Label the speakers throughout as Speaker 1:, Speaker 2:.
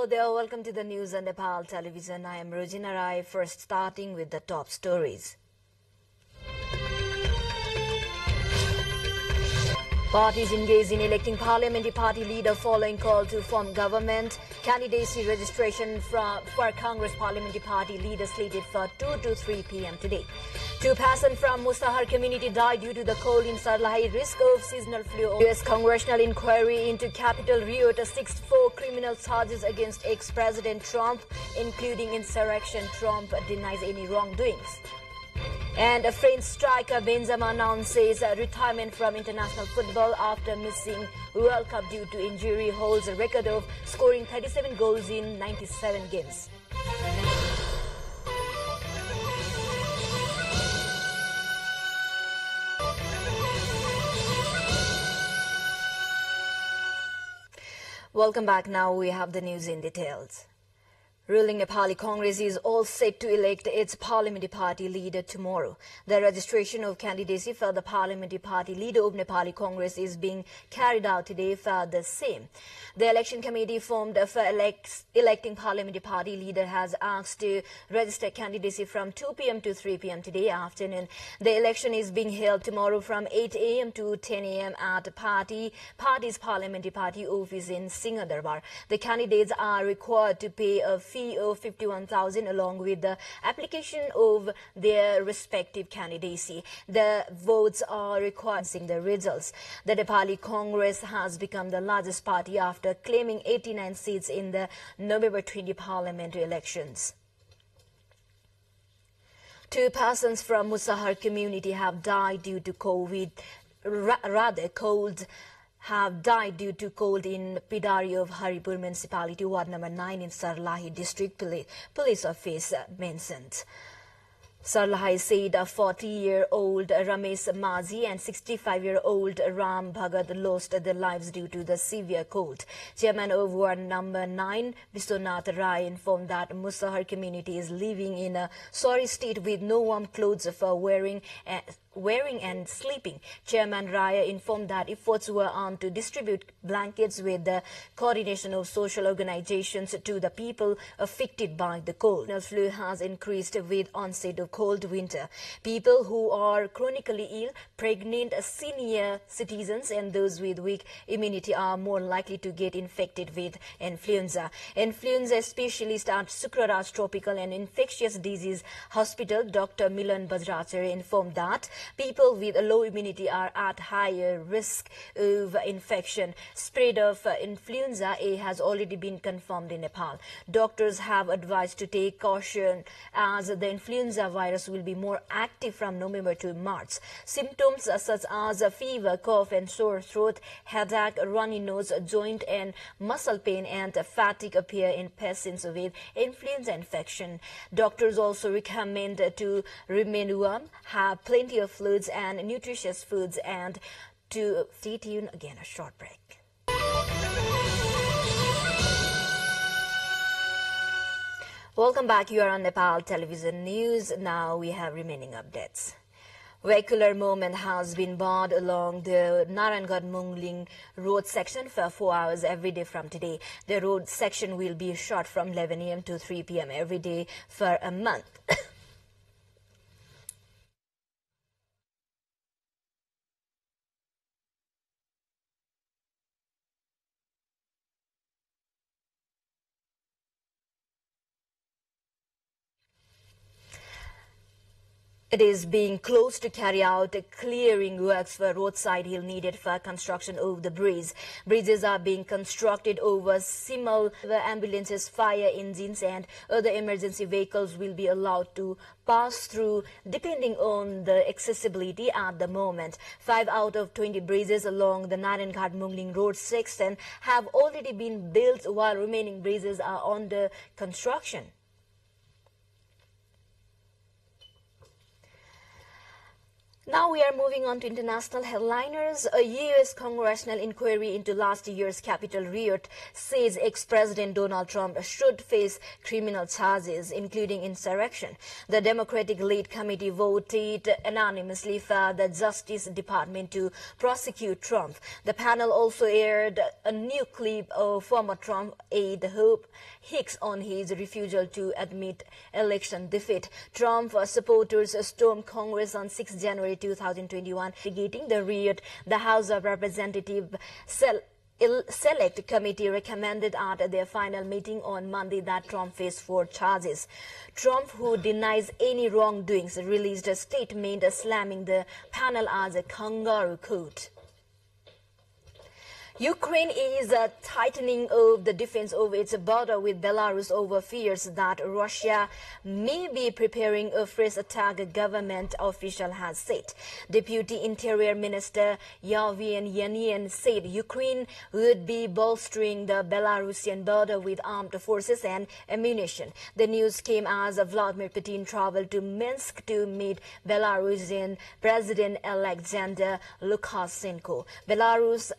Speaker 1: Hello there, welcome to the news on Nepal television. I am Rojina Rai. First, starting with the top stories. Parties engaged in electing parliamentary party leader following call to form government. Candidacy registration for Congress parliamentary party leader slated for 2 to 3 p.m. today. 2 persons from Mustahar community died due to the cold in Sarlahi. Risk of seasonal flu. U.S. congressional inquiry into Capitol Riot assessed 4 criminal charges against ex-President Trump, including insurrection. Trump denies any wrongdoings. And a French striker Benzema announces retirement from international football after missing World Cup due to injury. Holds a record of scoring 37 goals in 97 games. Welcome back. Now we have the news in details. Ruling Nepali Congress is all set to elect its parliamentary party leader tomorrow. The registration of candidacy for the parliamentary party leader of Nepali Congress is being carried out today for the same. The election committee formed for electing parliamentary party leader has asked to register candidacy from 2 p.m. to 3 p.m. today afternoon. The election is being held tomorrow from 8 a.m. to 10 a.m. at the party's parliamentary party office in Singhadarbar. The candidates are required to pay a fee of 51,000 along with the application of their respective candidacy. The votes are required to the results. The Nepali Congress has become the largest party after claiming 89 seats in the November 20 parliamentary elections. 2 persons from Musahar community have died due to have died due to cold in Pidari of Haripur municipality, ward number 9 in Sarlahi district, police office mentioned. Sarlahi said a 40-year-old Ramesh Mazi and 65-year-old Ram Bhagat lost their lives due to the severe cold. Chairman of ward number 9, Vishwanath Rai, informed that Musahar community is living in a sorry state with no warm clothes for wearing and sleeping. Chairman Raya informed that efforts were on to distribute blankets with the coordination of social organizations to the people affected by the cold. The flu has increased with onset of cold winter. People who are chronically ill, pregnant, senior citizens and those with weak immunity are more likely to get infected with influenza. Influenza specialist at Sukraraj Tropical and Infectious Disease Hospital, Dr. Milan Bajracharya, informed that people with a low immunity are at higher risk of infection. Spread of influenza A has already been confirmed in Nepal. Doctors have advised to take caution as the influenza virus will be more active from November to March. Symptoms such as fever, cough and sore throat, headache, runny nose, joint and muscle pain and fatigue appear in patients with influenza infection. Doctors also recommend to remain warm, have plenty of fluids and nutritious foods, and to stay tuned. Again, a short break. Welcome back. You are on Nepal Television News. Now we have remaining updates. Vehicular movement has been barred along the Narangad-Mungling road section for 4 hours every day from today. The road section will be shut from 11 a.m. to 3 p.m. every day for a month. It is being closed to carry out clearing works for roadside hill needed for construction of the bridge. Bridges are being constructed over Simal. Ambulances, fire engines and other emergency vehicles will be allowed to pass through depending on the accessibility at the moment. 5 out of 20 bridges along the Narangad-Mungling road section have already been built while remaining bridges are under construction. Now we are moving on to international headliners. A U.S. congressional inquiry into last year's Capitol riot says ex-President Donald Trump should face criminal charges, including insurrection. The Democratic-led committee voted anonymously for the Justice Department to prosecute Trump. The panel also aired a new clip of former Trump aide Hope Hicks on his refusal to admit election defeat. Trump supporters stormed Congress on 6 January 2021, investigating the riot. The House of Representatives Select Committee recommended at their final meeting on Monday that Trump face 4 charges. Trump, who denies any wrongdoings, released a statement slamming the panel as a kangaroo court. Ukraine is tightening of the defense of its border with Belarus over fears that Russia may be preparing a fresh attack, a government official has said. Deputy Interior Minister Yevhen Yanyan said Ukraine would be bolstering the Belarusian border with armed forces and ammunition. The news came as Vladimir Putin traveled to Minsk to meet Belarusian President Alexander Lukashenko. Belarus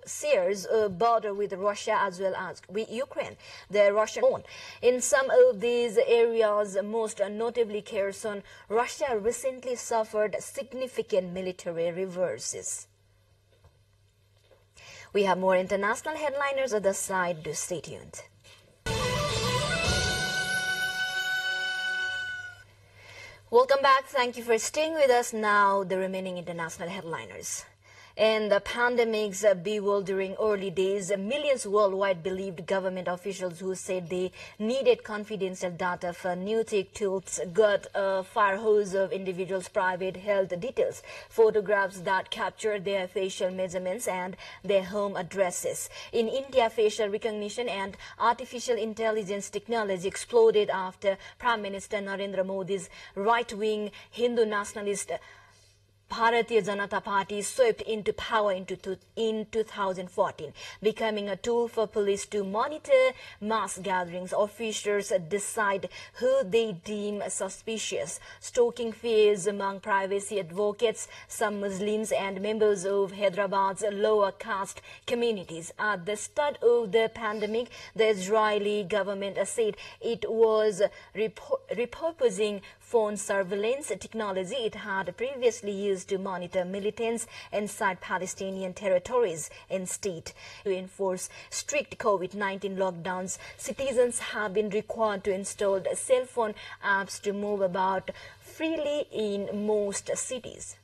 Speaker 1: shares a border with Russia as well as with Ukraine, the Russian own. In some of these areas, most notably Kherson, Russia recently suffered significant military reverses. We have more international headliners at the side. Do stay tuned. Welcome back. Thank you for staying with us. Now, the remaining international headliners. In the pandemic's bewildering early days, millions worldwide believed government officials who said they needed confidential data for new tech tools got a fire hose of individuals' private health details, photographs that captured their facial measurements and their home addresses. In India, facial recognition and artificial intelligence technology exploded after Prime Minister Narendra Modi's right-wing Hindu nationalist Bharatiya Janata Party swept into power in 2014, becoming a tool for police to monitor mass gatherings. Officials decide who they deem suspicious, stoking fears among privacy advocates, some Muslims and members of Hyderabad's lower caste communities. At the start of the pandemic, the Israeli government said it was repurposing phone surveillance technology it had previously used to monitor militants inside Palestinian territories. Instead, to enforce strict COVID-19 lockdowns, citizens have been required to install cell phone apps to move about freely in most cities.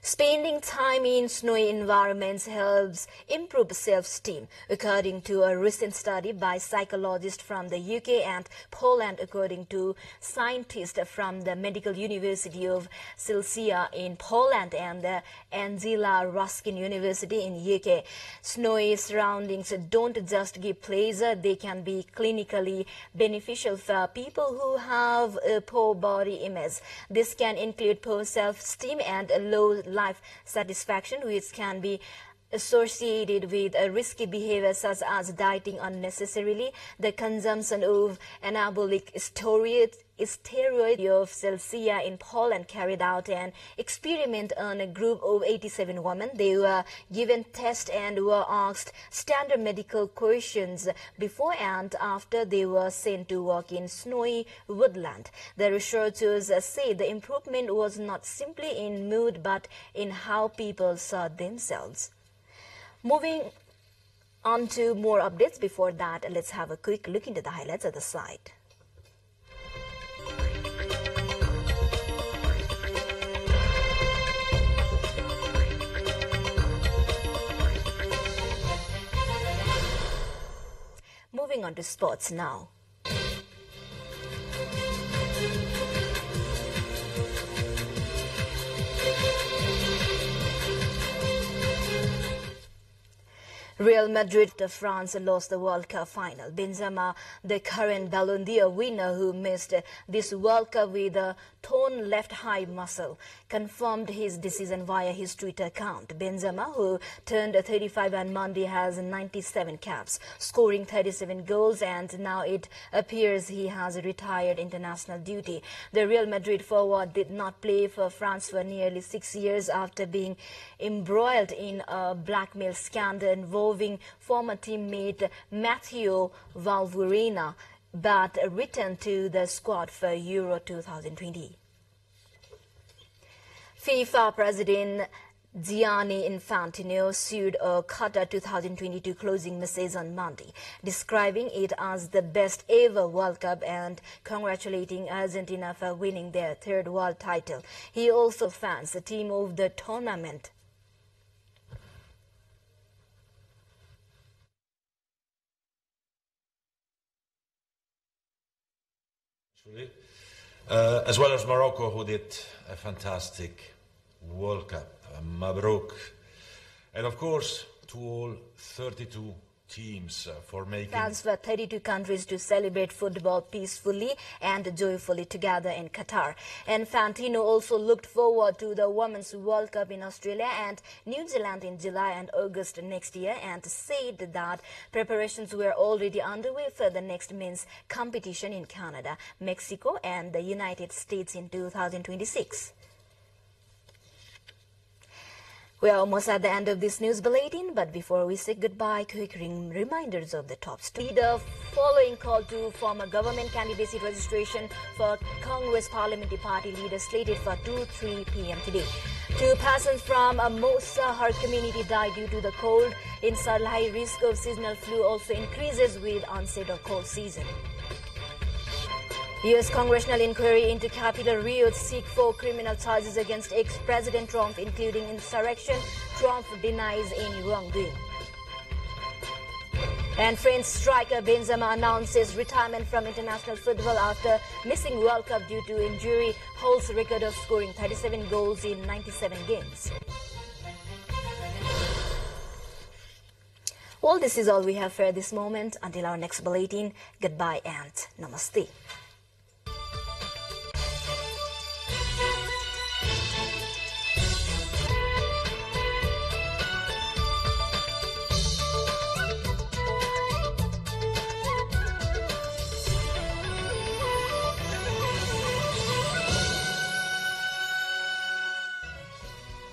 Speaker 1: Spending time in snowy environments helps improve self-esteem, according to a recent study by psychologists from the UK and Poland, according to scientists from the Medical University of Silesia in Poland and the Angela Ruskin University in UK. Snowy surroundings don't just give pleasure, they can be clinically beneficial for people who have a poor body image. This can include poor self-esteem and a low life satisfaction, which can be associated with a risky behavior such as dieting unnecessarily, the consumption of anabolic steroids of Silesia in Poland carried out an experiment on a group of 87 women. They were given tests and were asked standard medical questions before and after they were sent to work in snowy woodland. The researchers say the improvement was not simply in mood but in how people saw themselves. Moving on to more updates. Before that, let's have a quick look into the highlights at the side. Moving on to sports now. Real Madrid of France lost the World Cup final. Benzema, the current Ballon d'Or winner who missed this World Cup with a torn left high muscle, confirmed his decision via his Twitter account. Benzema, who turned 35 on Monday, has 97 caps, scoring 37 goals, and now it appears he has retired international duty. The Real Madrid forward did not play for France for nearly 6 years after being embroiled in a blackmail scandal involving former teammate Matteo Valbuena, but returned to the squad for Euro 2020. FIFA President Gianni Infantino sued a Qatar 2022 closing message on Monday, describing it as the best ever World Cup and congratulating Argentina for winning their third world title. He also fans the team of the tournament.
Speaker 2: As well as Morocco, who did a fantastic World Cup. Mabruk. And of course, to all 32 teams for making...
Speaker 1: Fans for 32 countries to celebrate football peacefully and joyfully together in Qatar. And Infantino also looked forward to the Women's World Cup in Australia and New Zealand in July and August next year, and said that preparations were already underway for the next men's competition in Canada, Mexico and the United States in 2026. We are almost at the end of this news bulletin, but before we say goodbye, quick reminders of the top stories. The following call to former government candidacy registration for Congress Parliamentary Party leaders slated for 2-3 p.m. today. 2 persons from Mosa Har community died due to the cold. In Sarlai, risk of seasonal flu also increases with onset of cold season. U.S. congressional inquiry into Capitol riots seek 4 criminal charges against ex-President Trump, including insurrection. Trump denies any wrongdoing. And French striker Benzema announces retirement from international football after missing World Cup due to injury. Holds record of scoring 37 goals in 97 games. Well, this is all we have for this moment. Until our next bulletin, goodbye and namaste.